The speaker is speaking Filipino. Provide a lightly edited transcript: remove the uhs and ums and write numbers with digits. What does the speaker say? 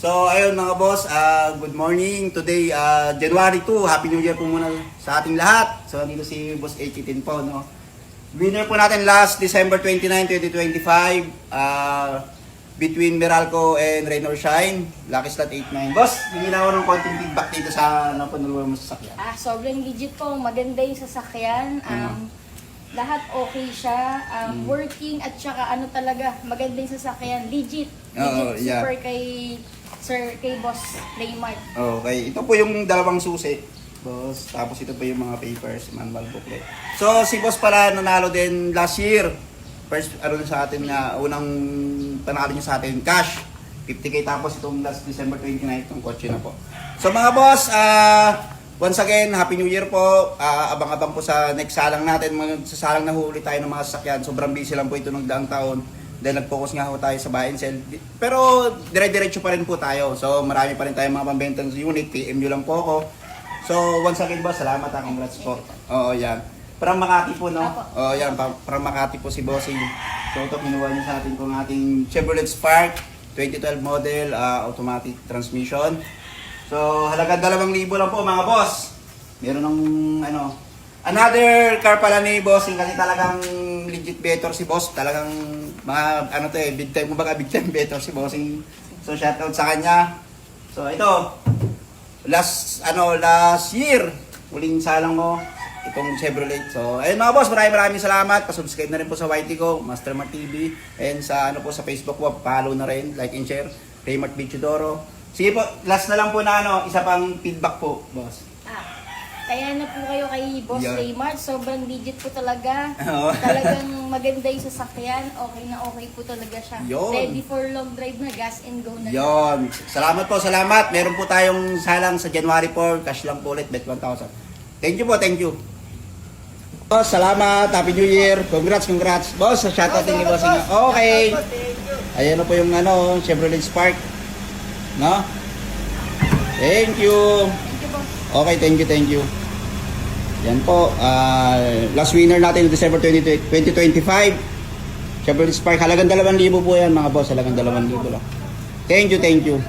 So, ayun mga boss, good morning. Today, January 2, Happy New Year po muna sa ating lahat. So, dito si Boss H18 po, no? Winner po natin last December 29, 2025, between Meralco and Rain or Shine, Lucky Slot 89. Boss, bigyan ako ng konting feedback dito sa napunuluan mo sa sasakyan. Sobrang legit po, maganda yung sasakyan. Lahat okay siya, working at saka ano talaga, maganda yung sasakyan, legit. Legit, yeah. super kay Boss Raymart. Okay, ito po yung dalawang susi, boss. Tapos ito po yung mga papers, manual booklet. So, si boss pala nanalo din last year. First, sa atin nga, unang panalo niya sa atin, cash. 50k, tapos itong last December 29, itong kotse na po. So mga boss, once again, Happy New Year po. Abang-abang po sa next salang natin. Magsasalang na huli tayo ng mga sasakyan. Sobrang busy lang po ito ng daang taon. Dahil nag-focus nga ho tayo sa buy and sell. Pero dire-diretso pa rin po tayo. So marami pa rin tayong mga pambentang unit. PM nyo lang po ako. So once again boss, salamat ha. Congrats po. Oo, yan. Parang Makati po, no? Oo, yan. Parang Makati po si Bossing. So ito, kinuha niyo sa atin kung ating Chevrolet Spark 2012 model, automatic transmission. So, halagang 2,000 lang po mga boss. Meron ng another car pala ni Bossing kasi talagang legit better si boss. Talagang mga big time, kumbaga big time better si Bossing. So, shoutout sa kanya. So, ito last year huling salang mo itong Chevrolet. So, ayun mga boss, maraming salamat. Pa-subscribe na rin po sa YT ko, Mastermart TV, and sa sa Facebook ko, follow na rin, like and share, Raymart Bichudoro. Sige po, last na lang po na isa pang feedback po, boss. Kaya na po kayo kay Boss Raymart. Sobrang legit po talaga. Oo. Talagang maganda yung sasakyan. Okay na okay po talaga siya. Yun. Ready for long drive na, gas and go na. Yon. Salamat po, salamat. Meron po tayong salang sa January 4, cash lang po ulit, bet 1,000. Thank you po, thank you. Boss, salamat. Happy New Year. Congrats. Boss, shoutout din ni Bossing. Okay. Ayan na po yung Chevrolet Spark. No? Thank you. Okay, thank you. Yan po, last winner natin December 2025. Chevrolet Spark, halagang 2,000 po yan mga boss, halagang 2,000 lang. Thank you.